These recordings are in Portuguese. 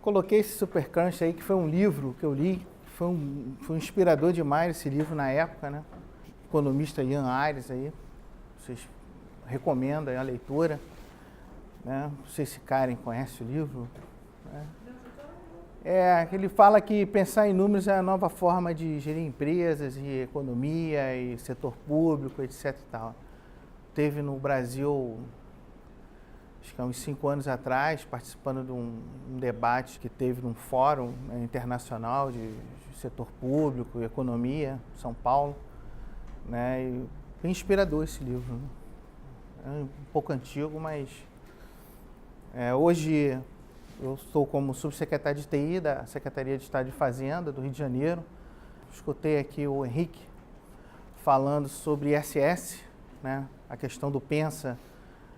coloquei esse Supercrunch aí, que foi um livro que eu li, foi inspirador demais esse livro na época, né? Economista Ian Ayres aí, vocês recomendam a leitura, né? Não sei se Karen conhece o livro, né? Ele fala que pensar em números é a nova forma de gerir empresas e economia e setor público, etc. e tal. Teve no Brasil, acho que há uns 5 anos atrás, participando de um debate que teve num fórum internacional de setor público e economia, São Paulo, né? E bem inspirador esse livro, né? É um pouco antigo, mas hoje eu estou como subsecretário de TI da Secretaria de Estado de Fazenda do Rio de Janeiro. Escutei aqui o Henrique falando sobre ISS, né? A questão do Pensa,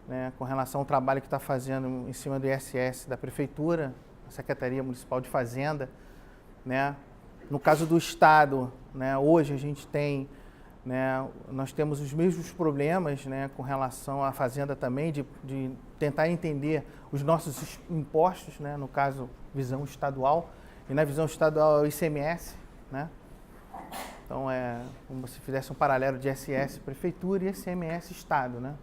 né? Com relação ao trabalho que está fazendo em cima do ISS da Prefeitura, a Secretaria Municipal de Fazenda, né? No caso do Estado, né? Hoje a gente tem, né? Nós temos os mesmos problemas, né? Com relação à Fazenda também, de tentar entender os nossos impostos, né? No caso, visão estadual, e na visão estadual é o ICMS, né? Então, como se fizesse um paralelo de ISS Prefeitura e ICMS Estado, né?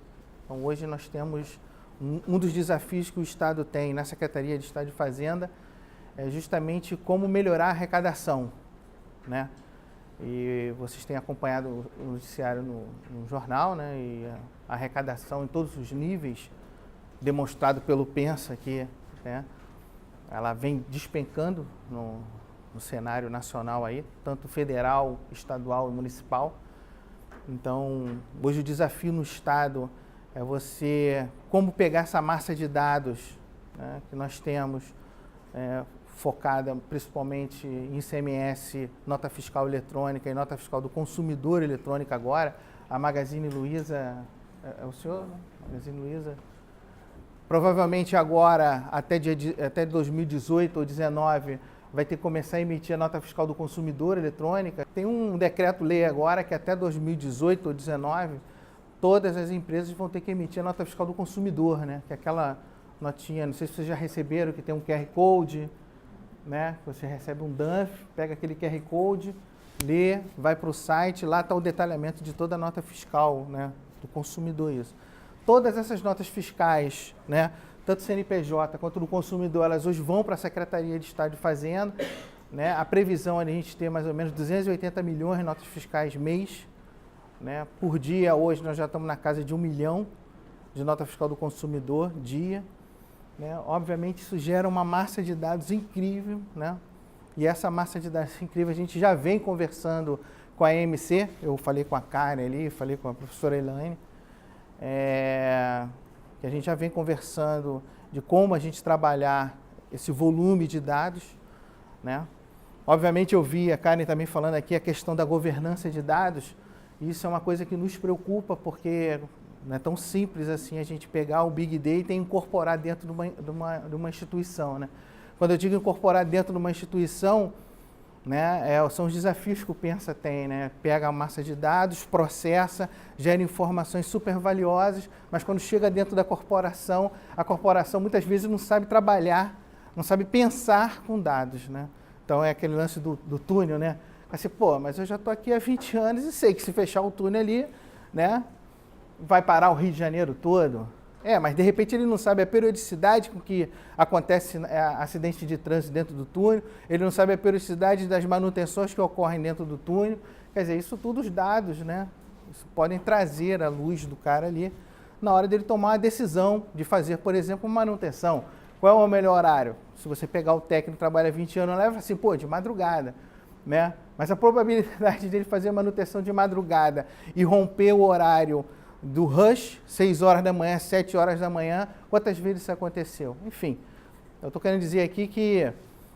Então, hoje nós temos um dos desafios que o Estado tem na Secretaria de Estado de Fazenda é justamente como melhorar a arrecadação, né? E vocês têm acompanhado o noticiário no jornal, né? E a arrecadação em todos os níveis, demonstrado pelo Pensa aqui, né? Ela vem despencando no cenário nacional aí, tanto federal, estadual e municipal. Então, hoje o desafio no Estado é você, como pegar essa massa de dados, né, que nós temos, focada principalmente em ICMS, nota fiscal eletrônica e nota fiscal do consumidor eletrônica agora. A Magazine Luiza, é o senhor? Magazine Luiza? Provavelmente agora, até 2018 ou 2019, vai ter que começar a emitir a nota fiscal do consumidor eletrônica. Tem um decreto-lei agora que até 2018 ou 2019, todas as empresas vão ter que emitir a nota fiscal do consumidor, né? Que é aquela notinha, não sei se vocês já receberam, que tem um QR Code, né? Você recebe um DANF, pega aquele QR Code, lê, vai para o site, lá está o detalhamento de toda a nota fiscal, né? Do consumidor, isso. Todas essas notas fiscais, né? Tanto CNPJ quanto do consumidor, elas hoje vão para a Secretaria de Estado de Fazenda, né? A previsão é a gente ter mais ou menos 280 milhões de notas fiscais mês, né? Por dia, hoje, nós já estamos na casa de 1 milhão de nota fiscal do consumidor, dia, né? Obviamente, isso gera uma massa de dados incrível, né? E essa massa de dados incrível, a gente já vem conversando com a EMC, eu falei com a Karen ali, falei com a professora Elaine, que a gente já vem conversando de como a gente trabalhar esse volume de dados, né? Obviamente eu vi a Karen também falando aqui a questão da governança de dados, e isso é uma coisa que nos preocupa, porque não é tão simples assim a gente pegar o Big Data e incorporar dentro de uma instituição, né? Quando eu digo incorporar dentro de uma instituição, né, são os desafios que o Pensa tem, né? Pega a massa de dados, processa, gera informações super valiosas, mas quando chega dentro da corporação, a corporação muitas vezes não sabe trabalhar, não sabe pensar com dados, né? Então é aquele lance do túnel, né? Assim, mas eu já estou aqui há 20 anos e sei que se fechar o túnel ali, né, vai parar o Rio de Janeiro todo. Mas de repente ele não sabe a periodicidade com que acontece acidente de trânsito dentro do túnel, ele não sabe a periodicidade das manutenções que ocorrem dentro do túnel. Quer dizer, isso tudo os dados, né? Isso podem trazer a luz do cara ali na hora dele tomar a decisão de fazer, por exemplo, uma manutenção. Qual é o melhor horário? Se você pegar o técnico que trabalha 20 anos, leva assim, de madrugada, né? Mas a probabilidade dele fazer a manutenção de madrugada e romper o horário do rush, 6 horas da manhã, 7 horas da manhã, quantas vezes isso aconteceu? Enfim, eu estou querendo dizer aqui que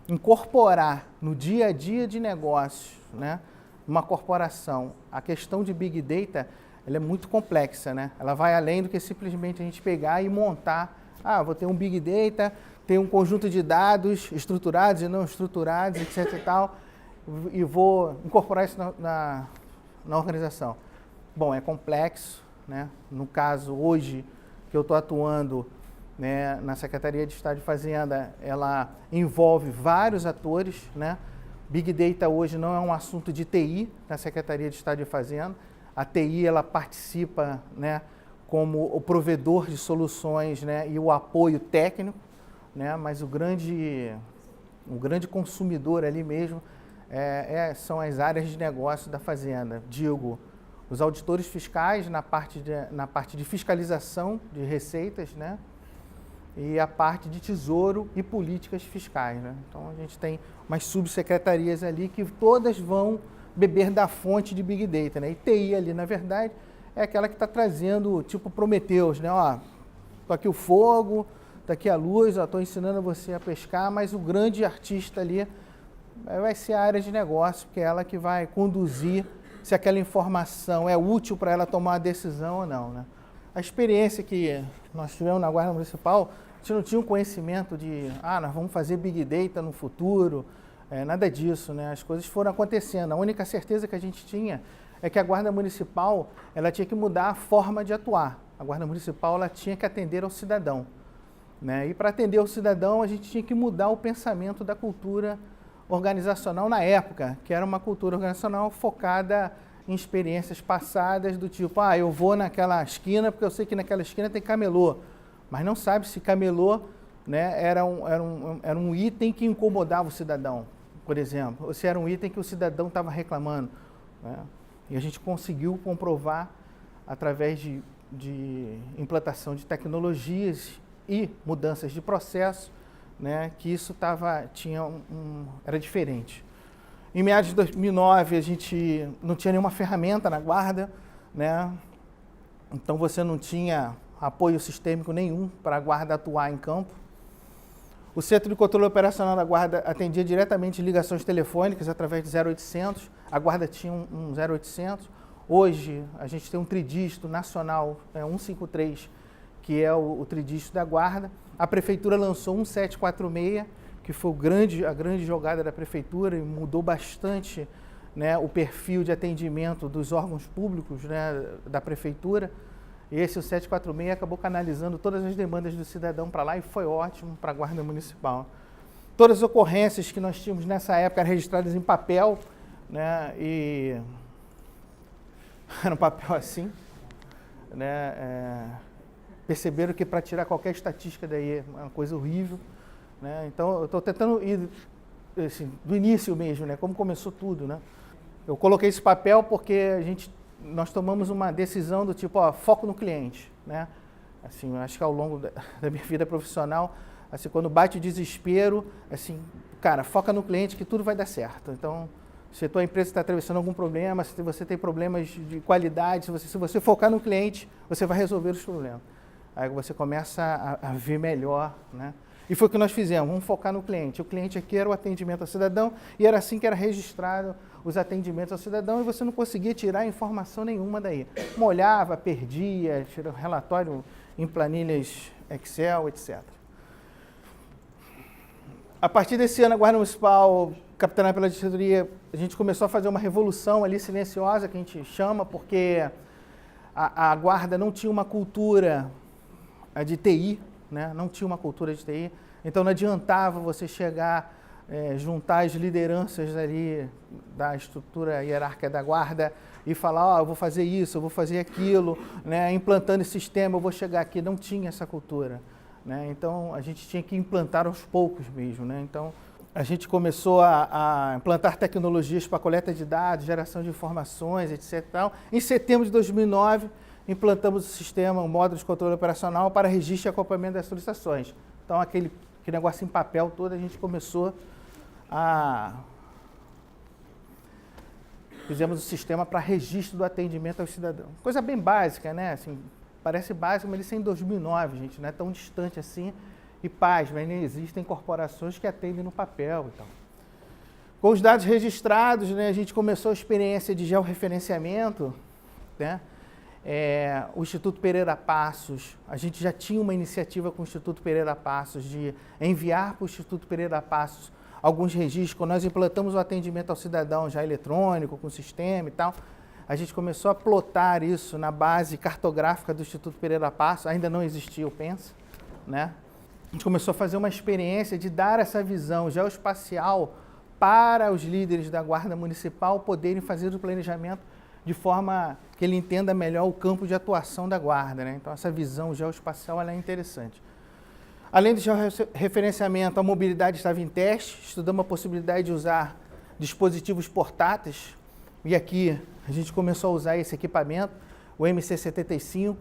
incorporar no dia a dia de negócios, né, uma corporação, a questão de Big Data, ela é muito complexa, né? Ela vai além do que simplesmente a gente pegar e montar, vou ter um Big Data, tem um conjunto de dados estruturados e não estruturados, etc e tal, e vou incorporar isso na organização. Bom, é complexo, né? No caso, hoje, que eu estou atuando, né, na Secretaria de Estado de Fazenda, ela envolve vários atores, né? Big Data hoje não é um assunto de TI na Secretaria de Estado de Fazenda. A TI ela participa, né, como o provedor de soluções, né, e o apoio técnico, né, mas o grande consumidor ali mesmo são as áreas de negócio da Fazenda. Digo, os auditores fiscais na parte de fiscalização de receitas, né, e a parte de tesouro e políticas fiscais, né? Então a gente tem umas subsecretarias ali que todas vão beber da fonte de Big Data, né? E TI ali, na verdade, é aquela que está trazendo, tipo Prometheus, né? Ó, tô aqui o fogo, tá aqui a luz, estou ensinando você a pescar, mas o grande artista ali vai ser a área de negócio, que é ela que vai conduzir se aquela informação é útil para ela tomar a decisão ou não, né? A experiência que nós tivemos na Guarda Municipal, a gente não tinha um conhecimento de, nós vamos fazer Big Data no futuro, nada disso, né? As coisas foram acontecendo. A única certeza que a gente tinha é que a Guarda Municipal, ela tinha que mudar a forma de atuar. A Guarda Municipal, ela tinha que atender ao cidadão, né? E para atender ao cidadão, a gente tinha que mudar o pensamento da cultura organizacional na época, que era uma cultura organizacional focada em experiências passadas do tipo, eu vou naquela esquina porque eu sei que naquela esquina tem camelô, mas não sabe se camelô, né, era um item que incomodava o cidadão, por exemplo, ou se era um item que o cidadão estava reclamando, né? E a gente conseguiu comprovar através de implantação de tecnologias e mudanças de processo, né, que isso era diferente. Em meados de 2009, a gente não tinha nenhuma ferramenta na Guarda, né? Então você não tinha apoio sistêmico nenhum para a Guarda atuar em campo. O Centro de Controle Operacional da Guarda atendia diretamente ligações telefônicas através de 0800. A Guarda tinha um 0800. Hoje, a gente tem um tridígito nacional, 153, que é o tridígito da Guarda. A Prefeitura lançou um 746, que foi a grande jogada da Prefeitura e mudou bastante, né, o perfil de atendimento dos órgãos públicos, né, da Prefeitura. E esse, o 746, acabou canalizando todas as demandas do cidadão para lá e foi ótimo para a Guarda Municipal. Todas as ocorrências que nós tínhamos nessa época eram registradas em papel, né, e era um papel assim, né, perceberam que para tirar qualquer estatística daí é uma coisa horrível, né? Então eu estou tentando ir assim, do início mesmo, né, como começou tudo, né? Eu coloquei esse papel porque nós tomamos uma decisão do tipo, foco no cliente, né? Assim, eu acho que ao longo da minha vida profissional, assim, quando bate o desespero, assim, cara, foca no cliente que tudo vai dar certo. Então, se a tua empresa está atravessando algum problema, se você tem problemas de qualidade, se você focar no cliente, você vai resolver os problemas. Aí você começa a ver melhor, né? E foi o que nós fizemos, vamos focar no cliente. O cliente aqui era o atendimento ao cidadão e era assim que era registrado os atendimentos ao cidadão e você não conseguia tirar informação nenhuma daí. Molhava, perdia, tirava relatório em planilhas Excel, etc. A partir desse ano, a Guarda Municipal, capitaneada pela diretoria, a gente começou a fazer uma revolução ali silenciosa, que a gente chama, porque a Guarda não tinha uma cultura de TI, né? Não tinha uma cultura de TI, então não adiantava você chegar, juntar as lideranças ali da estrutura hierárquica da Guarda e falar, eu vou fazer isso, eu vou fazer aquilo, né? Implantando esse sistema, eu vou chegar aqui. Não tinha essa cultura, né? Então a gente tinha que implantar aos poucos mesmo, né? Então a gente começou a implantar tecnologias para coleta de dados, geração de informações, etc. Em setembro de 2009, implantamos o sistema, o módulo de controle operacional para registro e acompanhamento das solicitações. Então, aquele negócio em papel todo, a gente começou fizemos o sistema para registro do atendimento ao cidadão. Coisa bem básica, né? Assim, parece básico, mas isso é em 2009, gente, não é tão distante assim. E paz, mas nem existem corporações que atendem no papel e tal. Com os dados registrados, né, a gente começou a experiência de georreferenciamento, né? O Instituto Pereira Passos, a gente já tinha uma iniciativa com o Instituto Pereira Passos de enviar para o Instituto Pereira Passos alguns registros. Quando nós implantamos o atendimento ao cidadão já eletrônico, com sistema e tal, a gente começou a plotar isso na base cartográfica do Instituto Pereira Passos, ainda não existia o Pensa, né? A gente começou a fazer uma experiência de dar essa visão geoespacial para os líderes da Guarda Municipal poderem fazer o planejamento de forma que ele entenda melhor o campo de atuação da Guarda, né? Então, essa visão geoespacial ela é interessante. Além do georreferenciamento, a mobilidade estava em teste, estudamos a possibilidade de usar dispositivos portáteis, e aqui a gente começou a usar esse equipamento, o MC75.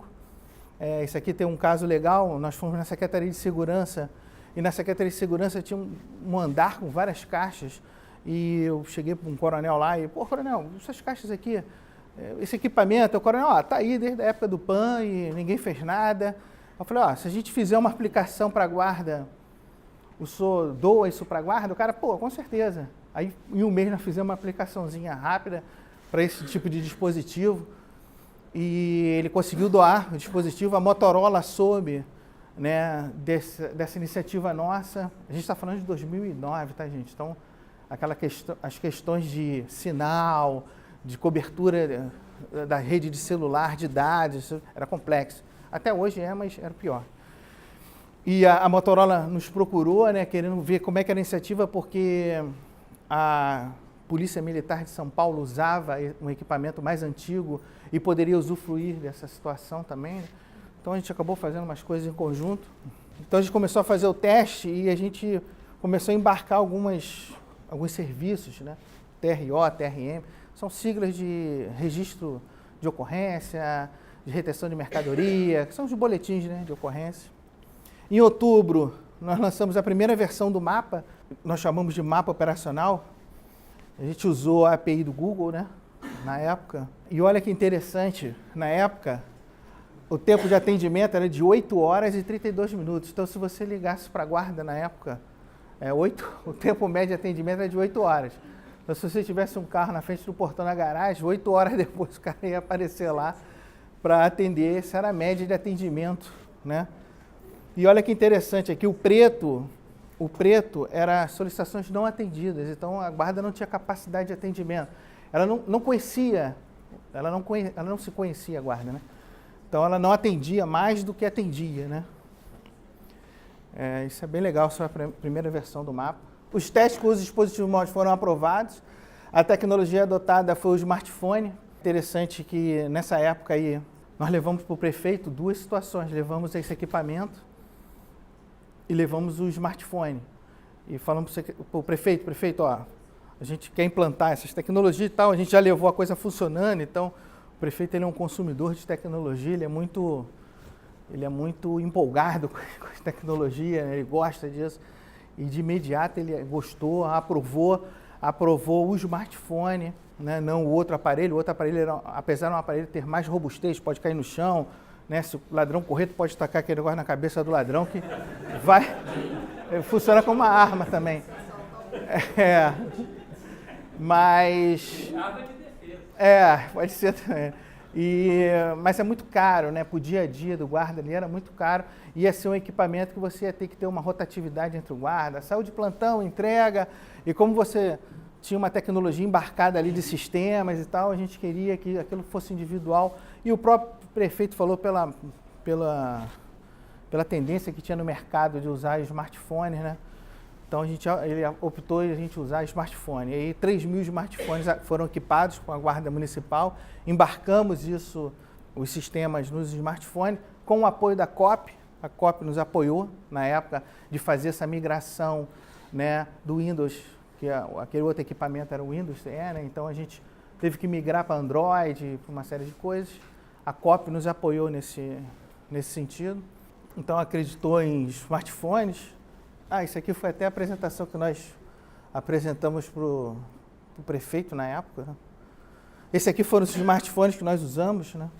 Esse aqui tem um caso legal, nós fomos na Secretaria de Segurança, e na Secretaria de Segurança tinha um andar com várias caixas, e eu cheguei para um coronel lá e, pô, coronel, essas caixas aqui, esse equipamento, o coronel, tá aí desde a época do PAN e ninguém fez nada. Eu falei, se a gente fizer uma aplicação para a guarda, o senhor doa isso para a guarda? O cara, pô, com certeza. Aí, em um mês, nós fizemos uma aplicaçãozinha rápida para esse tipo de dispositivo, e ele conseguiu doar o dispositivo. A Motorola soube, né, dessa iniciativa nossa. A gente está falando de 2009, tá, gente? Então, as questões de sinal, de cobertura da rede de celular, de dados, era complexo. Até hoje mas era pior. E a Motorola nos procurou, né, querendo ver como é que era a iniciativa, porque a Polícia Militar de São Paulo usava um equipamento mais antigo e poderia usufruir dessa situação também. Então a gente acabou fazendo umas coisas em conjunto. Então a gente começou a fazer o teste e a gente começou a embarcar alguns serviços, né? TRO, TRM, são siglas de registro de ocorrência, de retenção de mercadoria, que são os boletins, né, de ocorrência. Em outubro, nós lançamos a primeira versão do mapa, nós chamamos de mapa operacional. A gente usou a API do Google, né, na época. E olha que interessante, na época, o tempo de atendimento era de 8 horas e 32 minutos. Então, se você ligasse para a guarda na época, o tempo médio de atendimento era de 8 horas. Então, se você tivesse um carro na frente do portão da garagem, 8 horas depois o cara ia aparecer lá para atender. Essa era a média de atendimento, né? E olha que interessante aqui, o preto era solicitações não atendidas, então a guarda não tinha capacidade de atendimento. Ela não conhecia, ela não se conhecia a guarda, né? Então ela não atendia mais do que atendia, né? Isso é bem legal, essa é a primeira versão do mapa. Os testes com os dispositivos móveis foram aprovados, a tecnologia adotada foi o smartphone. Interessante que nessa época aí nós levamos para o prefeito 2 situações, levamos esse equipamento e levamos o smartphone. E falamos para o prefeito, a gente quer implantar essas tecnologias e tal, a gente já levou a coisa funcionando, então o prefeito ele é um consumidor de tecnologia, ele é muito empolgado com a tecnologia, né? Ele gosta disso. E de imediato ele gostou, aprovou o smartphone, né? Não o outro aparelho. O outro aparelho, apesar de um aparelho ter mais robustez, pode cair no chão, né? Se o ladrão correr, tu pode tacar aquele negócio na cabeça do ladrão que funciona como uma arma também. Mas... pode ser também. Mas é muito caro, né? Para o dia a dia do guarda ali era muito caro. Ia ser um equipamento que você ia ter que ter uma rotatividade entre o guarda, saiu de plantão, entrega, e como você tinha uma tecnologia embarcada ali de sistemas e tal, a gente queria que aquilo fosse individual. E o próprio prefeito falou pela tendência que tinha no mercado de usar smartphones, né? Então ele optou em a gente usar smartphone. E aí 3.000 smartphones foram equipados com a Guarda Municipal, embarcamos os sistemas nos smartphones, com o apoio da COP. A COP nos apoiou na época de fazer essa migração, né, do Windows, que aquele outro equipamento era o Windows CE, né? Então a gente teve que migrar para Android, para uma série de coisas. A COP nos apoiou nesse sentido. Então acreditou em smartphones. Isso aqui foi até a apresentação que nós apresentamos para o prefeito na época, né? Esse aqui foram os smartphones que nós usamos, né?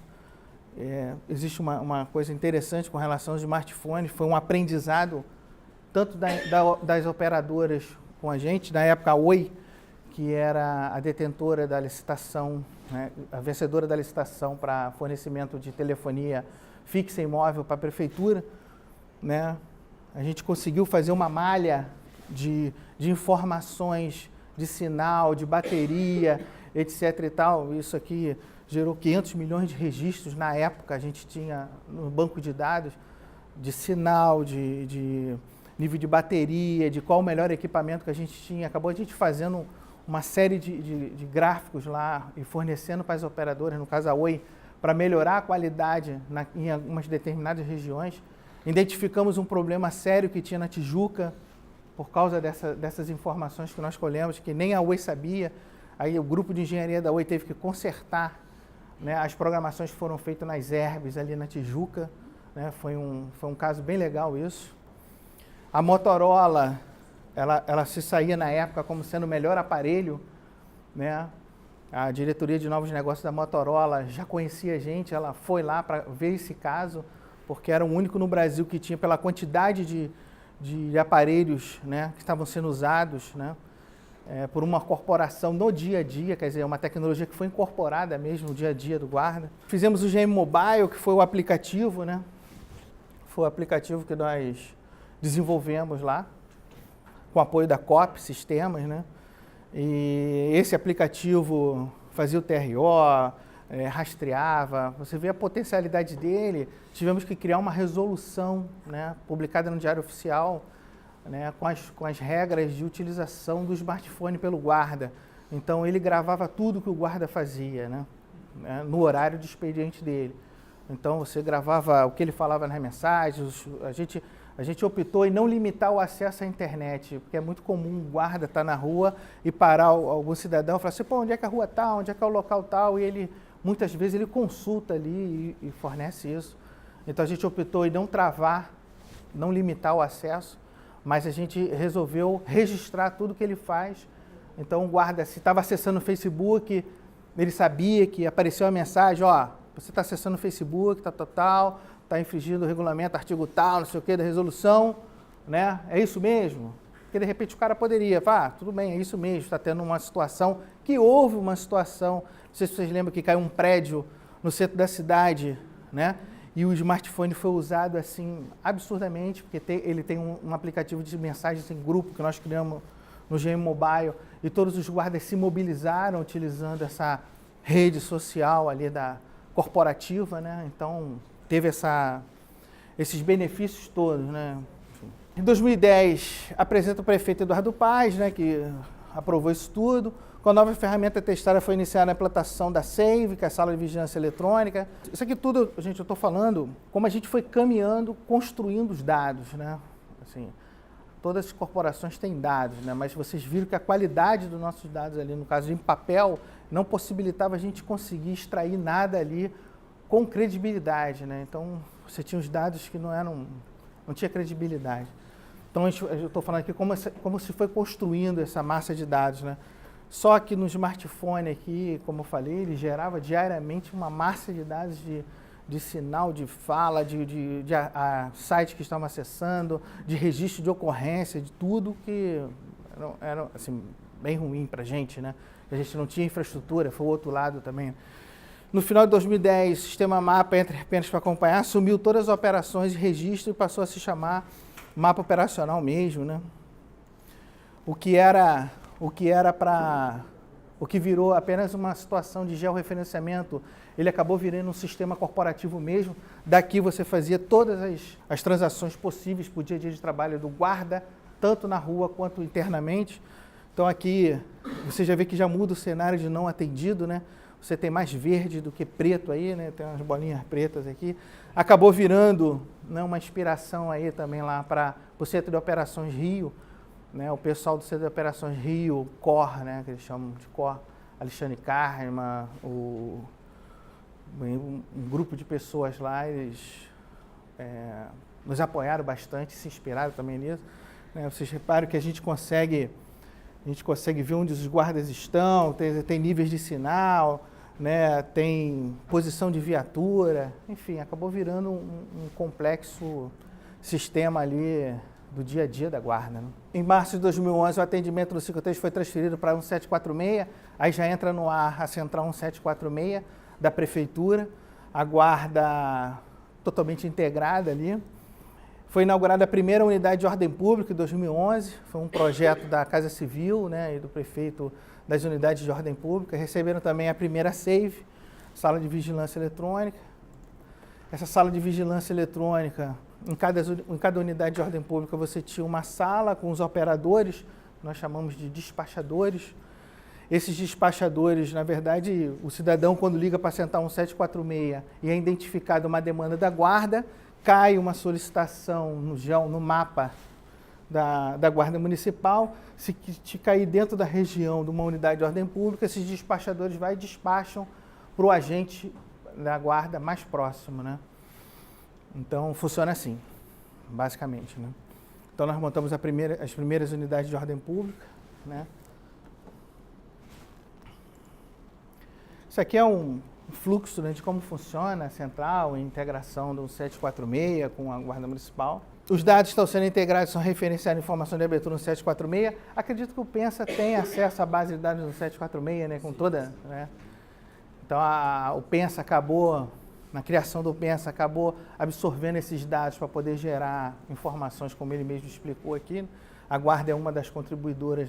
Existe uma coisa interessante com relação aos smartphones, foi um aprendizado tanto das operadoras com a gente, na época a Oi, que era a detentora da licitação, né, a vencedora da licitação para fornecimento de telefonia fixa e móvel para a prefeitura, né? A gente conseguiu fazer uma malha de informações, de sinal, de bateria, etc. e tal. Isso aqui gerou 500 milhões de registros na época, a gente tinha no banco de dados. de sinal, de nível de bateria, de qual o melhor equipamento que a gente tinha. Acabou a gente fazendo uma série de gráficos lá e fornecendo para as operadoras, no caso a Oi, para melhorar a qualidade em algumas determinadas regiões. Identificamos um problema sério que tinha na Tijuca, por causa dessas informações que nós colhemos, que nem a Oi sabia. Aí o grupo de engenharia da Oi teve que consertar, né, as programações que foram feitas nas Herbes ali na Tijuca. Né, foi um caso bem legal isso. A Motorola, ela se saía na época como sendo o melhor aparelho, né? A diretoria de novos negócios da Motorola já conhecia a gente, ela foi lá para ver esse caso, porque era o único no Brasil que tinha, pela quantidade de aparelhos, né, que estavam sendo usados, né, por uma corporação no dia a dia, quer dizer, uma tecnologia que foi incorporada mesmo no dia a dia do guarda. Fizemos o GM Mobile, que foi o aplicativo, né? Foi o aplicativo que nós desenvolvemos lá, com apoio da COP Sistemas, né? E esse aplicativo fazia o TRO, rastreava, você vê a potencialidade dele. Tivemos que criar uma resolução, né, publicada no Diário Oficial, né, com as regras de utilização do smartphone pelo guarda. Então ele gravava tudo que o guarda fazia, né, no horário de expediente dele. Então você gravava o que ele falava nas mensagens. A gente optou em não limitar o acesso à internet, porque é muito comum um guarda estar na rua e parar algum cidadão e falar assim, pô, onde é que a rua está, onde é que é o local tal, e ele, muitas vezes, ele consulta ali e fornece isso. Então a gente optou em não travar, não limitar o acesso, mas a gente resolveu registrar tudo que ele faz. Então o guarda, se estava acessando o Facebook, ele sabia que apareceu a mensagem, ó, você está acessando o Facebook, tal, está infringindo o regulamento, artigo tal, não sei o que, da resolução, né? É isso mesmo? Porque de repente o cara poderia falar, tudo bem, é isso mesmo, está tendo uma situação, que houve uma situação, não sei se vocês lembram que caiu um prédio no centro da cidade, né? E o smartphone foi usado assim, absurdamente, porque ele tem um aplicativo de mensagens em grupo que nós criamos no GM Mobile, e todos os guardas se mobilizaram utilizando essa rede social ali corporativa, né? Então teve esses benefícios todos, né? Em 2010, apresenta o prefeito Eduardo Paes, né, que aprovou isso tudo. Com a nova ferramenta testada foi iniciada a implantação da SAVE, que é a Sala de Vigilância Eletrônica. Isso aqui tudo, gente, eu estou falando como a gente foi caminhando, construindo os dados, né? Assim, todas as corporações têm dados, né? Mas vocês viram que a qualidade dos nossos dados ali, no caso em papel, não possibilitava a gente conseguir extrair nada ali com credibilidade, né? Então, você tinha os dados que não tinha credibilidade. Então, eu estou falando aqui como se foi construindo essa massa de dados, né? Só que no smartphone aqui, como eu falei, ele gerava diariamente uma massa de dados de sinal, de fala, de site que estavam acessando, de registro de ocorrência, de tudo que era assim, bem ruim para a gente, né? A gente não tinha infraestrutura, foi o outro lado também. No final de 2010, o sistema MAPA, entre apenas para acompanhar, assumiu todas as operações de registro e passou a se chamar mapa operacional mesmo, né? O que virou apenas uma situação de georreferenciamento, ele acabou virando um sistema corporativo mesmo. Daqui você fazia todas as transações possíveis para o dia a dia de trabalho do guarda, tanto na rua quanto internamente. Então aqui você já vê que já muda o cenário de não atendido, né? Você tem mais verde do que preto aí, né? Tem umas bolinhas pretas aqui. Acabou virando, né, uma inspiração aí também lá para o Centro de Operações Rio, né? O pessoal do Centro de Operações Rio, COR, né, que eles chamam de COR, Alexandre Karma, um grupo de pessoas lá, eles nos apoiaram bastante, se inspiraram também nisso, né? Vocês reparam que a gente consegue ver onde os guardas estão, tem níveis de sinal, né, tem posição de viatura, enfim, acabou virando um complexo sistema ali do dia a dia da guarda, né? Em março de 2011, o atendimento do 53 foi transferido para 1746, aí já entra no ar a central 1746 da prefeitura, a guarda totalmente integrada ali. Foi inaugurada a primeira unidade de ordem pública em 2011, foi um projeto da Casa Civil, né, e do prefeito das unidades de ordem pública. Receberam também a primeira SAVE, Sala de Vigilância Eletrônica. Essa Sala de Vigilância Eletrônica em cada unidade de ordem pública você tinha uma sala com os operadores, nós chamamos de despachadores. Esses despachadores, na verdade, o cidadão, quando liga para sentar um 746 e é identificada uma demanda da guarda, cai uma solicitação no mapa da Guarda Municipal. Se te cair dentro da região de uma unidade de ordem pública, esses despachadores vai e despacham para o agente da guarda mais próximo, né? Então, funciona assim, basicamente, né? Então, nós montamos as primeiras unidades de ordem pública, né? Isso aqui é um fluxo, né, de como funciona a central, a integração do 746 com a Guarda Municipal. Os dados estão sendo integrados, são referenciados em informação de abertura no 746. Acredito que o Pensa tem acesso à base de dados do 746, né, com toda, né? Então, o Pensa acabou, na criação do Pensa, acabou absorvendo esses dados para poder gerar informações, como ele mesmo explicou aqui. A Guarda é uma das contribuidoras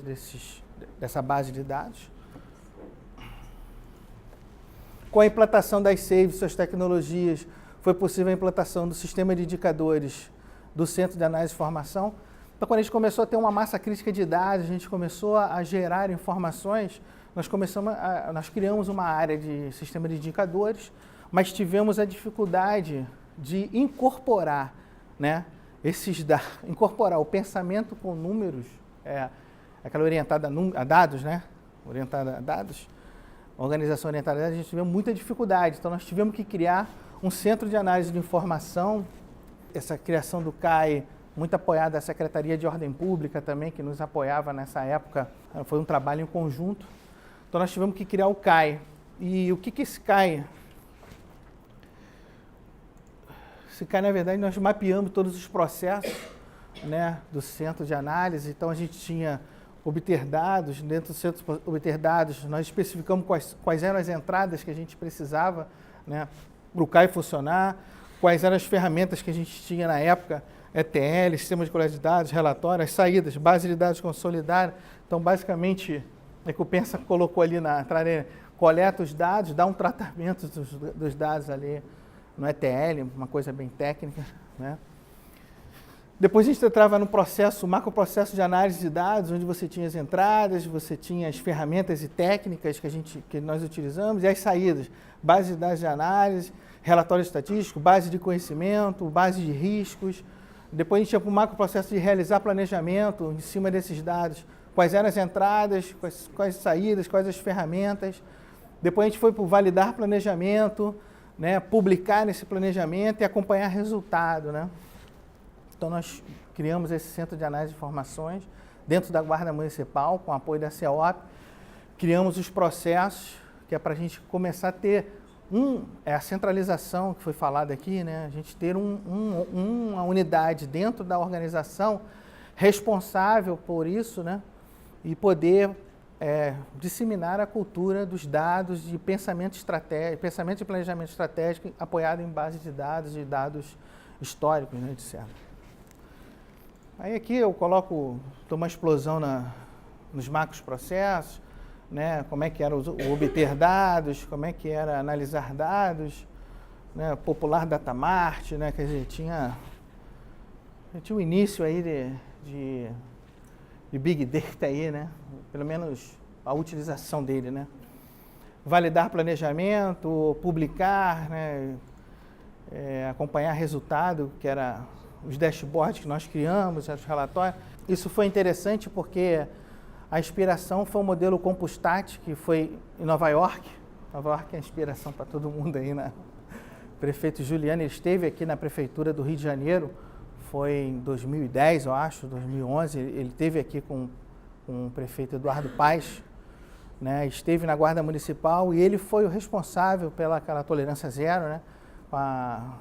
dessa base de dados. Com a implantação das SAVES, suas tecnologias, foi possível a implantação do sistema de indicadores do Centro de Análise e Informação. Então, quando a gente começou a ter uma massa crítica de dados, a gente começou a gerar informações, nós criamos uma área de sistema de indicadores, mas tivemos a dificuldade de incorporar, né, incorporar o pensamento com números, aquela orientada a dados, né, orientada a dados, organização orientada a dados, a gente teve muita dificuldade. Então, nós tivemos que criar um centro de análise de informação. Essa criação do CAI, muito apoiada da Secretaria de Ordem Pública também, que nos apoiava nessa época, foi um trabalho em conjunto. Então, nós tivemos que criar o CAI. E o que esse CAI? Esse CAI, na verdade, nós mapeamos todos os processos, né, do centro de análise. Então, a gente tinha obter dados, dentro do centro obter dados, nós especificamos quais eram as entradas que a gente precisava, né, para o CAI funcionar, quais eram as ferramentas que a gente tinha na época, ETL, sistema de coleta de dados, relatório, as saídas, base de dados consolidada. Então, basicamente, é que o Pensa colocou ali na entrada, coleta os dados, dá um tratamento dos dados ali no ETL, uma coisa bem técnica, né? Depois a gente entrava no processo, macroprocesso de análise de dados, onde você tinha as entradas, você tinha as ferramentas e técnicas que nós utilizamos, e as saídas, base de dados de análise, relatório estatístico, base de conhecimento, base de riscos. Depois a gente ia para o macroprocesso de realizar planejamento em cima desses dados, quais eram as entradas, quais as saídas, quais as ferramentas. Depois a gente foi para o validar planejamento, né, publicar nesse planejamento e acompanhar resultado, né? Então, nós criamos esse centro de análise de informações dentro da Guarda Municipal, com apoio da CEOP. Criamos os processos, que é para a gente começar a ter a centralização que foi falada aqui, né? A gente ter uma unidade dentro da organização responsável por isso, né? E poder disseminar a cultura dos dados de pensamento estratégico, pensamento de planejamento estratégico apoiado em base de dados e dados históricos, né, etc. Aí aqui eu dou uma explosão nos macros processos, né, como é que era o obter dados, como é que era analisar dados, né, popular datamart, né, quer dizer, tinha o início aí de Big Data aí, né, pelo menos a utilização dele, né. Validar planejamento, publicar, né, acompanhar resultado, que era os dashboards que nós criamos, os relatórios. Isso foi interessante porque a inspiração foi o modelo Compustat, que foi em Nova York. Nova York é a inspiração para todo mundo aí, né? O prefeito Juliano, ele esteve aqui na prefeitura do Rio de Janeiro, foi em 2010, eu acho, 2011, ele esteve aqui com o prefeito Eduardo Paes, né? Esteve na Guarda Municipal e ele foi o responsável pelaquela tolerância zero, né? Com a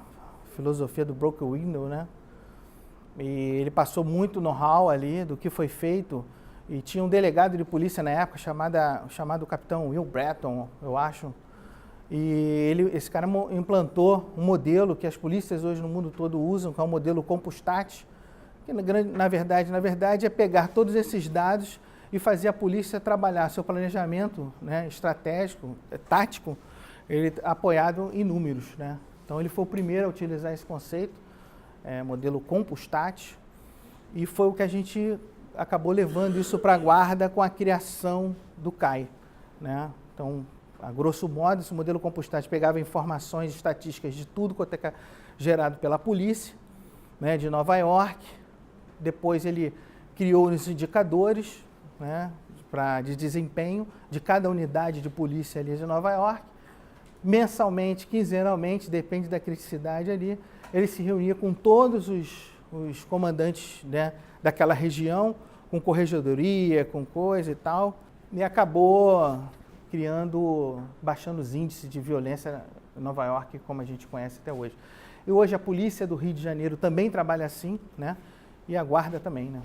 filosofia do broken window, né? E ele passou muito know-how ali do que foi feito. E tinha um delegado de polícia na época chamado Capitão Will Breton, eu acho. E esse cara implantou um modelo que as polícias hoje no mundo todo usam, que é o modelo Compustat, que na verdade é pegar todos esses dados e fazer a polícia trabalhar seu planejamento, né, estratégico, tático, ele apoiado em números, né? Então ele foi o primeiro a utilizar esse conceito. modelo Compustat, e foi o que a gente acabou levando isso para a guarda com a criação do CAI, né? Então, a grosso modo, esse modelo Compustat pegava informações estatísticas de tudo quanto é gerado pela polícia, né, de Nova York. Depois ele criou os indicadores, né, de desempenho de cada unidade de polícia ali de Nova York. Mensalmente, quinzenalmente, depende da criticidade ali, ele se reunia com todos os comandantes, né, daquela região, com corregedoria, com coisa e tal, e acabou baixando os índices de violência em Nova York, como a gente conhece até hoje. E hoje a polícia do Rio de Janeiro também trabalha assim, né? E a guarda também, né?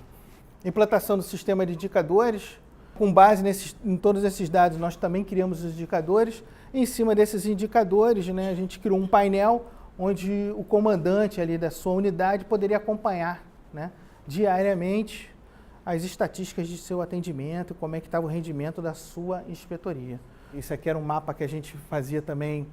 Implantação do sistema de indicadores. Com base em todos esses dados, nós também criamos os indicadores. E em cima desses indicadores, né, a gente criou um painel onde o comandante ali da sua unidade poderia acompanhar, né, diariamente as estatísticas de seu atendimento, como é que estava o rendimento da sua inspetoria. Isso aqui era um mapa que a gente fazia também,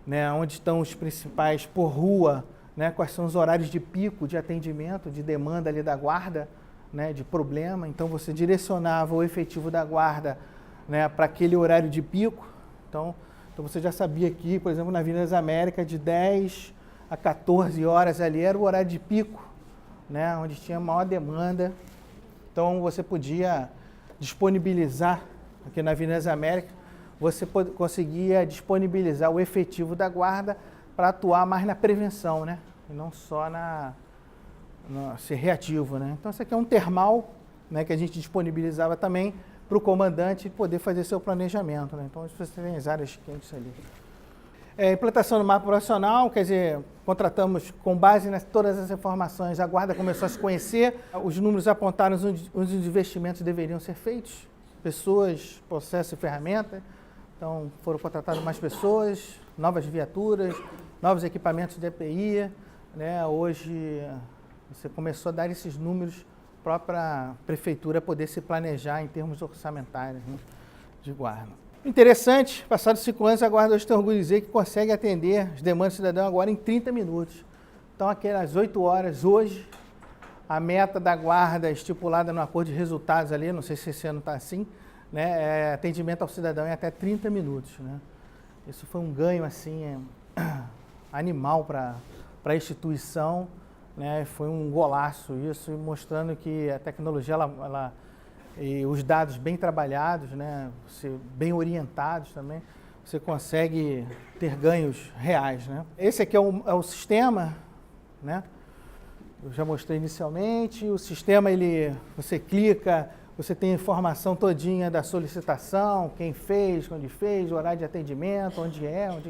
né, onde estão os principais por rua, né, quais são os horários de pico de atendimento, de demanda ali da guarda, né, de problema. Então você direcionava o efetivo da guarda, né, para aquele horário de pico. Então você já sabia que, por exemplo, na Avenida das Américas, de 10 a 14 horas ali era o horário de pico, né, onde tinha maior demanda. Então, você podia disponibilizar, aqui na Avenida das Américas, você conseguia disponibilizar o efetivo da guarda para atuar mais na prevenção, né? E não só ser reativo, né? Então, isso aqui é um termal, né, que a gente disponibilizava também para o comandante poder fazer seu planejamento, né? Então, você tem as áreas quentes ali. Implantação do mapa profissional, quer dizer, contratamos com base em todas as informações, a guarda começou a se conhecer, os números apontaram onde os investimentos deveriam ser feitos, pessoas, processo e ferramenta. Então foram contratadas mais pessoas, novas viaturas, novos equipamentos de EPI, né? Hoje você começou a dar esses números para a própria prefeitura poder se planejar em termos orçamentários, né, de guarda. Interessante, passados 5 anos, a guarda hoje tem orgulho de dizer que consegue atender as demandas do cidadão agora em 30 minutos. Então, aquelas 8 horas hoje, a meta da guarda estipulada no acordo de resultados ali, não sei se esse ano está assim, né, atendimento ao cidadão em até 30 minutos. Né? Isso foi um ganho assim, animal para a instituição, né? Foi um golaço isso, mostrando que a tecnologia, e os dados bem trabalhados, né, bem orientados também, você consegue ter ganhos reais, né? Esse aqui é o sistema, né? Eu já mostrei inicialmente. O sistema, você clica, você tem a informação todinha da solicitação, quem fez, onde fez, o horário de atendimento, onde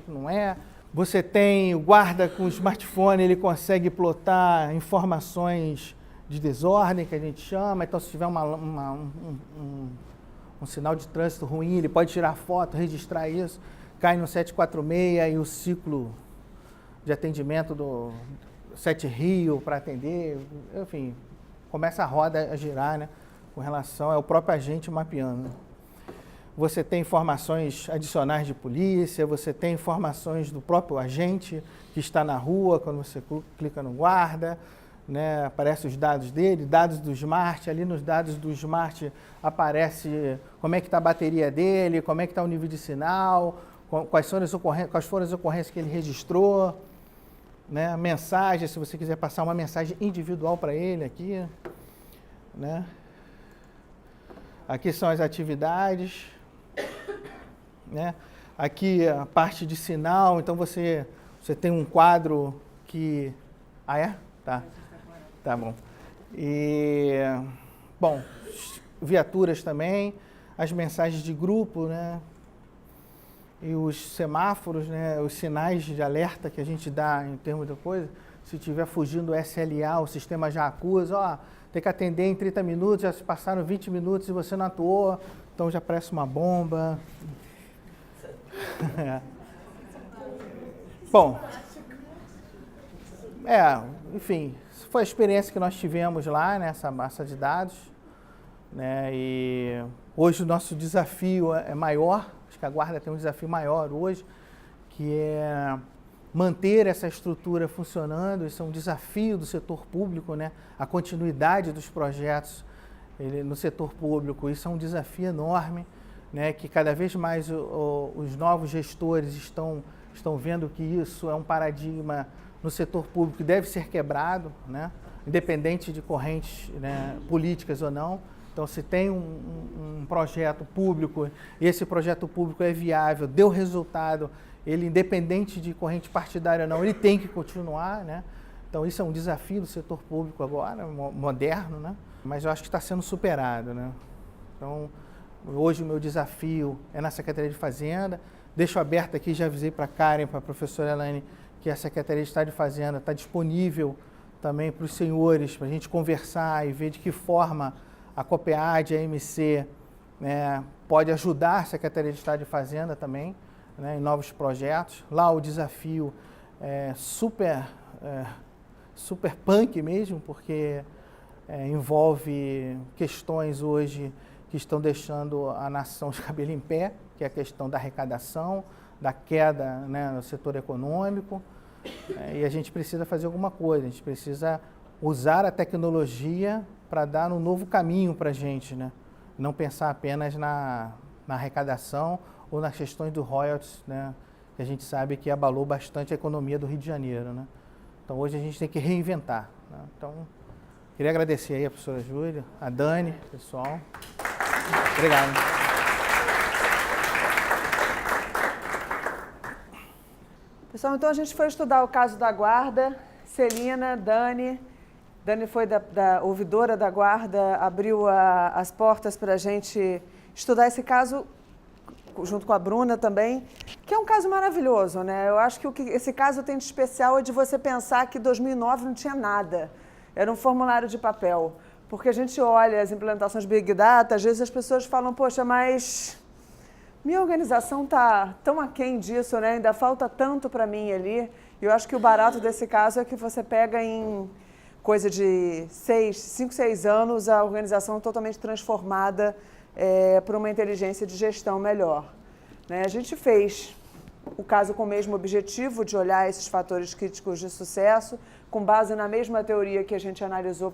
que não é. Você tem o guarda com o smartphone, ele consegue plotar informações de desordem, que a gente chama. Então, se tiver um sinal de trânsito ruim, ele pode tirar foto, registrar isso, cai no 746 e o ciclo de atendimento do 7 Rio para atender, enfim, começa a roda a girar, né, com relação ao próprio agente mapeando. Você tem informações adicionais de polícia, você tem informações do próprio agente que está na rua, quando você clica no guarda, né, aparecem os dados dele, dados do Smart, ali nos dados do Smart aparece como é que está a bateria dele, como é que está o nível de sinal, quais foram as ocorrências que ele registrou, né, mensagem, se você quiser passar uma mensagem individual para ele aqui, né. Aqui são as atividades, né. Aqui a parte de sinal, então você tem um quadro que... Ah, é? Tá. Tá bom. E, bom, viaturas também, as mensagens de grupo, né? E os semáforos, né? Os sinais de alerta que a gente dá em termos de coisa. Se estiver fugindo do SLA, o sistema já acusa, ó, tem que atender em 30 minutos, já se passaram 20 minutos e você não atuou, então já parece uma bomba. Bom, enfim, foi a experiência que nós tivemos lá nessa massa de dados, né? E hoje o nosso desafio é maior, acho que a guarda tem um desafio maior hoje, que é manter essa estrutura funcionando. Isso é um desafio do setor público, né? A continuidade dos projetos no setor público, isso é um desafio enorme, né? Que cada vez mais os novos gestores estão vendo que isso é um paradigma no setor público que deve ser quebrado, né? Independente de correntes, né, políticas ou não. Então, se tem um projeto público, e esse projeto público é viável, deu resultado, ele, independente de corrente partidária ou não, ele tem que continuar, né? Então, isso é um desafio do setor público agora, moderno, né? Mas eu acho que está sendo superado, né? Então, hoje o meu desafio é na Secretaria de Fazenda. Deixo aberto aqui, já avisei para a Karen, para a professora Elaine, que a Secretaria de Estado de Fazenda está disponível também para os senhores, para a gente conversar e ver de que forma a COPEAD, a AMC, né, pode ajudar a Secretaria de Estado de Fazenda também, né, em novos projetos. Lá o desafio é super punk mesmo, porque envolve questões hoje que estão deixando a nação de cabelo em pé, que é a questão da arrecadação, da queda, né, no setor econômico, e a gente precisa fazer alguma coisa, a gente precisa usar a tecnologia para dar um novo caminho para a gente, né? Não pensar apenas na arrecadação ou nas questões do royalties, né? Que a gente sabe que abalou bastante a economia do Rio de Janeiro, né? Então hoje a gente tem que reinventar, né? Então, queria agradecer aí a professora Júlia, a Dani, pessoal. Obrigado. Pessoal, então a gente foi estudar o caso da guarda. Celina, Dani foi da ouvidora da guarda, abriu as portas para a gente estudar esse caso, junto com a Bruna também, que é um caso maravilhoso, né? Eu acho que o que esse caso tem de especial é de você pensar que 2009 não tinha nada, era um formulário de papel. Porque a gente olha as implementações Big Data, às vezes as pessoas falam, poxa, mas minha organização está tão aquém disso, né? Ainda falta tanto para mim ali. E eu acho que o barato desse caso é que você pega em coisa de 5, 6 anos a organização totalmente transformada por uma inteligência de gestão melhor, né? A gente fez o caso com o mesmo objetivo de olhar esses fatores críticos de sucesso, com base na mesma teoria que a gente analisou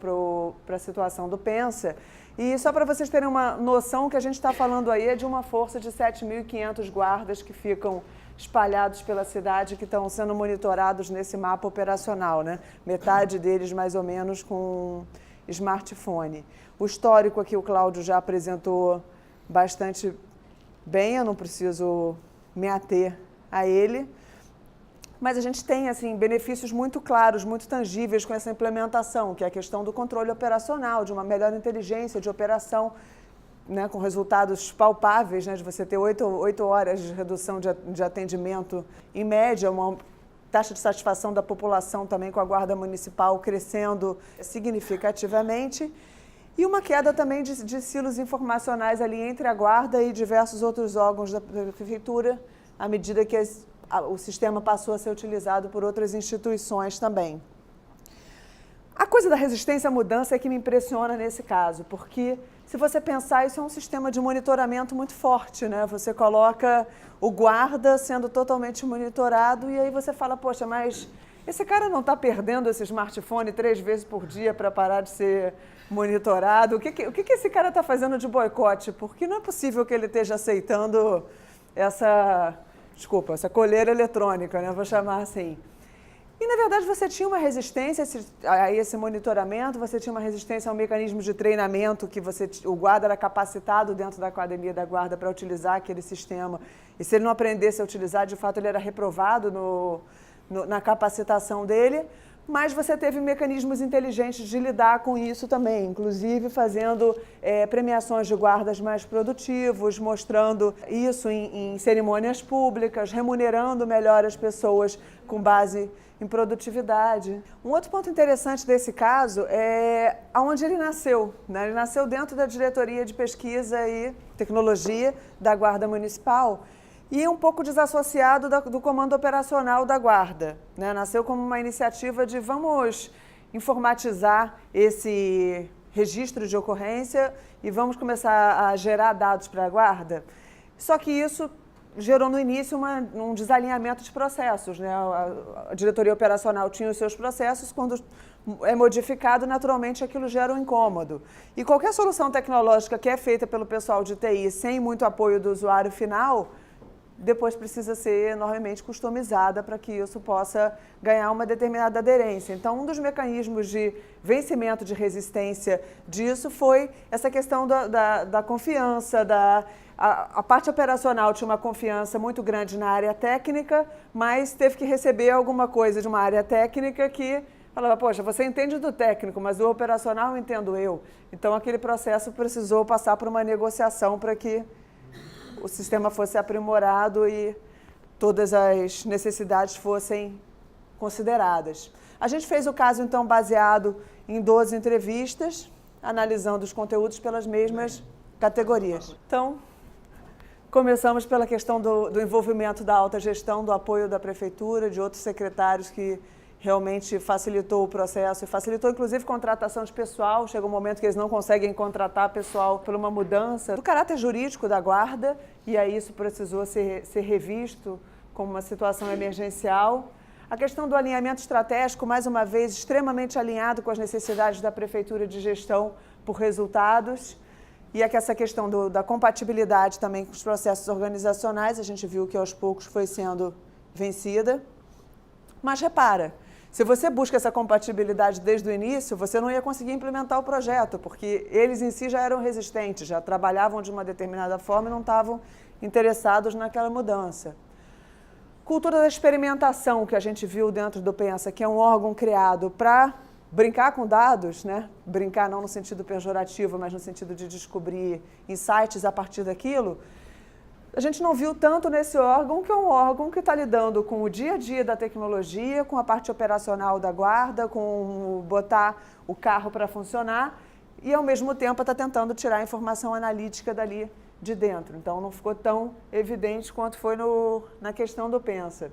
para a situação do Pensa. E só para vocês terem uma noção, o que a gente está falando aí é de uma força de 7.500 guardas que ficam espalhados pela cidade, que estão sendo monitorados nesse mapa operacional, né? Metade deles, mais ou menos, com smartphone. O histórico aqui o Cláudio já apresentou bastante bem, eu não preciso me ater a ele. Mas a gente tem assim, benefícios muito claros, muito tangíveis com essa implementação, que é a questão do controle operacional, de uma melhor inteligência de operação, né, com resultados palpáveis, né, de você ter 8 horas de redução de atendimento em média, uma taxa de satisfação da população também com a Guarda Municipal crescendo significativamente, e uma queda também de silos informacionais ali entre a Guarda e diversos outros órgãos da Prefeitura, à medida que o sistema passou a ser utilizado por outras instituições também. A coisa da resistência à mudança é que me impressiona nesse caso, porque se você pensar, isso é um sistema de monitoramento muito forte, né? Você coloca o guarda sendo totalmente monitorado e aí você fala, poxa, mas esse cara não está perdendo esse smartphone 3 vezes por dia para parar de ser monitorado? O que esse cara está fazendo de boicote? Porque não é possível que ele esteja aceitando essa coleira eletrônica, né? Vou chamar assim. E, na verdade, você tinha uma resistência a esse monitoramento, você tinha uma resistência ao mecanismo de treinamento que o guarda era capacitado dentro da academia da guarda para utilizar aquele sistema. E se ele não aprendesse a utilizar, de fato, ele era reprovado na capacitação dele. Mas você teve mecanismos inteligentes de lidar com isso também, inclusive fazendo premiações de guardas mais produtivos, mostrando isso em cerimônias públicas, remunerando melhor as pessoas com base em produtividade. Um outro ponto interessante desse caso é aonde ele nasceu, né? Ele nasceu dentro da Diretoria de Pesquisa e Tecnologia da Guarda Municipal, e um pouco desassociado do comando operacional da Guarda, né? Nasceu como uma iniciativa de vamos informatizar esse registro de ocorrência e vamos começar a gerar dados para a Guarda. Só que isso gerou no início um desalinhamento de processos, né? A diretoria operacional tinha os seus processos, quando é modificado, naturalmente aquilo gera um incômodo. E qualquer solução tecnológica que é feita pelo pessoal de TI sem muito apoio do usuário final, depois precisa ser enormemente customizada para que isso possa ganhar uma determinada aderência. Então, um dos mecanismos de vencimento de resistência disso foi essa questão da confiança, a parte operacional tinha uma confiança muito grande na área técnica, mas teve que receber alguma coisa de uma área técnica que falava, poxa, você entende do técnico, mas do operacional entendo eu. Então, aquele processo precisou passar por uma negociação para que o sistema fosse aprimorado e todas as necessidades fossem consideradas. A gente fez o caso, então, baseado em 12 entrevistas, analisando os conteúdos pelas mesmas categorias. Então, começamos pela questão do envolvimento da alta gestão, do apoio da prefeitura, de outros secretários que realmente facilitou o processo e facilitou, inclusive, contratação de pessoal. Chega um momento que eles não conseguem contratar pessoal por uma mudança do caráter jurídico da guarda, e aí isso precisou ser revisto como uma situação emergencial. A questão do alinhamento estratégico, mais uma vez, extremamente alinhado com as necessidades da prefeitura de gestão por resultados. E é que essa questão da compatibilidade também com os processos organizacionais, a gente viu que aos poucos foi sendo vencida. Mas repara, se você busca essa compatibilidade desde o início, você não ia conseguir implementar o projeto, porque eles em si já eram resistentes, já trabalhavam de uma determinada forma e não estavam interessados naquela mudança. Cultura da experimentação que a gente viu dentro do Pensa, que é um órgão criado para brincar com dados, né? Brincar não no sentido pejorativo, mas no sentido de descobrir insights a partir daquilo. A gente não viu tanto nesse órgão, que é um órgão que está lidando com o dia a dia da tecnologia, com a parte operacional da guarda, com botar o carro para funcionar e, ao mesmo tempo, está tentando tirar a informação analítica dali de dentro. Então, não ficou tão evidente quanto foi na questão do Pensa.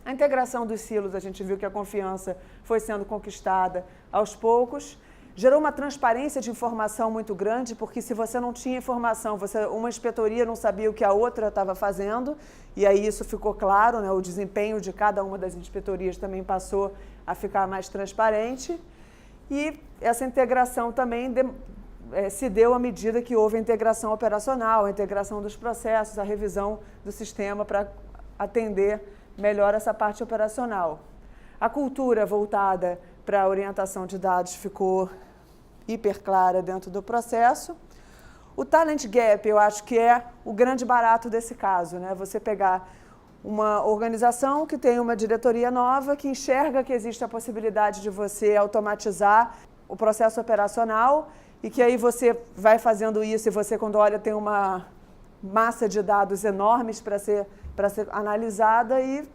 A integração dos silos, a gente viu que a confiança foi sendo conquistada aos poucos. Gerou uma transparência de informação muito grande, porque se você não tinha informação, uma inspetoria não sabia o que a outra estava fazendo, e aí isso ficou claro, né? O desempenho de cada uma das inspetorias também passou a ficar mais transparente. E essa integração também se deu à medida que houve a integração operacional, a integração dos processos, a revisão do sistema para atender melhor essa parte operacional. A cultura voltada para a orientação de dados ficou hiper clara dentro do processo. O talent gap, eu acho que é o grande barato desse caso, né? Você pegar uma organização que tem uma diretoria nova, que enxerga que existe a possibilidade de você automatizar o processo operacional e que aí você vai fazendo isso e você, quando olha, tem uma massa de dados enormes para ser analisada e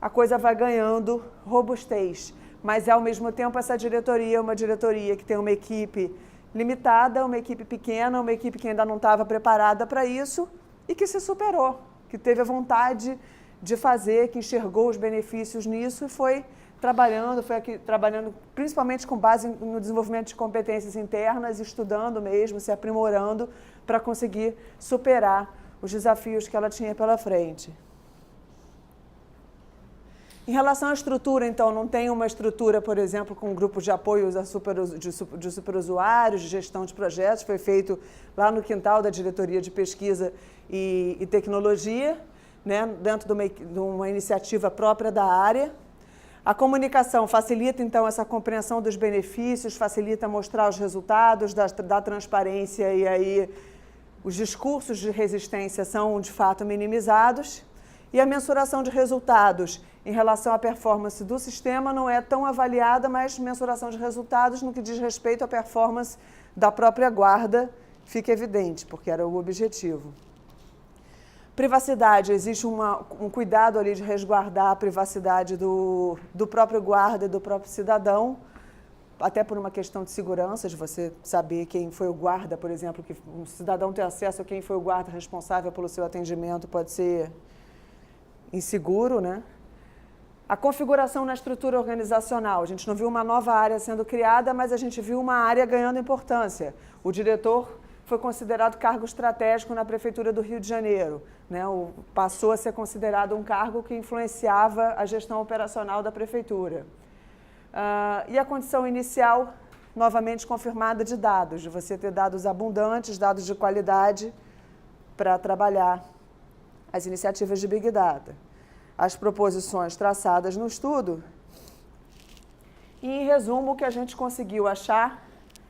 a coisa vai ganhando robustez. Mas, ao mesmo tempo, essa diretoria é uma diretoria que tem uma equipe limitada, uma equipe pequena, uma equipe que ainda não estava preparada para isso e que se superou, que teve a vontade de fazer, que enxergou os benefícios nisso e foi trabalhando principalmente com base no desenvolvimento de competências internas, estudando mesmo, se aprimorando para conseguir superar os desafios que ela tinha pela frente. Em relação à estrutura, então, não tem uma estrutura, por exemplo, com grupos de apoio de superusuários, de gestão de projetos, foi feito lá no quintal da Diretoria de Pesquisa e Tecnologia, né, dentro de uma iniciativa própria da área. A comunicação facilita, então, essa compreensão dos benefícios, facilita mostrar os resultados, da transparência, e aí os discursos de resistência são, de fato, minimizados. E a mensuração de resultados em relação à performance do sistema não é tão avaliada, mas mensuração de resultados no que diz respeito à performance da própria guarda fica evidente, porque era o objetivo. Privacidade, existe um cuidado ali de resguardar a privacidade do próprio guarda e do próprio cidadão, até por uma questão de segurança, de você saber quem foi o guarda, por exemplo, que um cidadão ter acesso a quem foi o guarda responsável pelo seu atendimento pode ser inseguro, né? A configuração na estrutura organizacional. A gente não viu uma nova área sendo criada, mas a gente viu uma área ganhando importância. O diretor foi considerado cargo estratégico na Prefeitura do Rio de Janeiro, né? Passou a ser considerado um cargo que influenciava a gestão operacional da Prefeitura. E a condição inicial, novamente confirmada, de dados, de você ter dados abundantes, dados de qualidade para trabalhar as iniciativas de Big Data. As proposições traçadas no estudo. E, em resumo, o que a gente conseguiu achar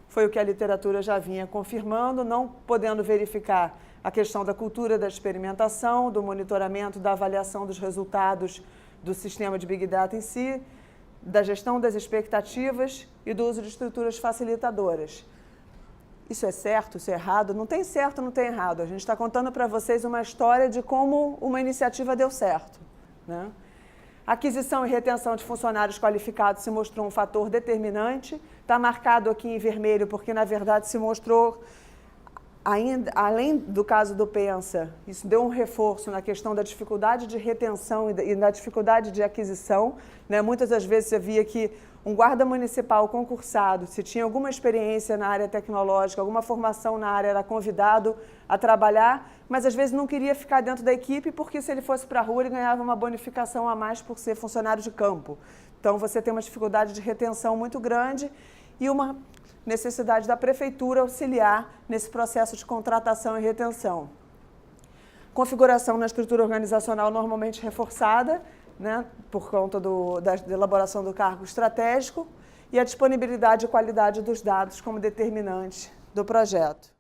foi o que a literatura já vinha confirmando, não podendo verificar a questão da cultura da experimentação, do monitoramento, da avaliação dos resultados do sistema de Big Data em si, da gestão das expectativas e do uso de estruturas facilitadoras. Isso é certo, isso é errado? Não tem certo, não tem errado. A gente está contando para vocês uma história de como uma iniciativa deu certo, né? Aquisição e retenção de funcionários qualificados se mostrou um fator determinante. Está marcado aqui em vermelho porque, na verdade, se mostrou, ainda, além do caso do Pensa, isso deu um reforço na questão da dificuldade de retenção e da dificuldade de aquisição, né? Muitas das vezes você via que um guarda municipal concursado, se tinha alguma experiência na área tecnológica, alguma formação na área, era convidado a trabalhar, mas às vezes não queria ficar dentro da equipe porque se ele fosse para a rua ele ganhava uma bonificação a mais por ser funcionário de campo. Então você tem uma dificuldade de retenção muito grande e uma necessidade da prefeitura auxiliar nesse processo de contratação e retenção. Configuração na estrutura organizacional normalmente reforçada, né, por conta da elaboração do cargo estratégico, e a disponibilidade e qualidade dos dados como determinante do projeto.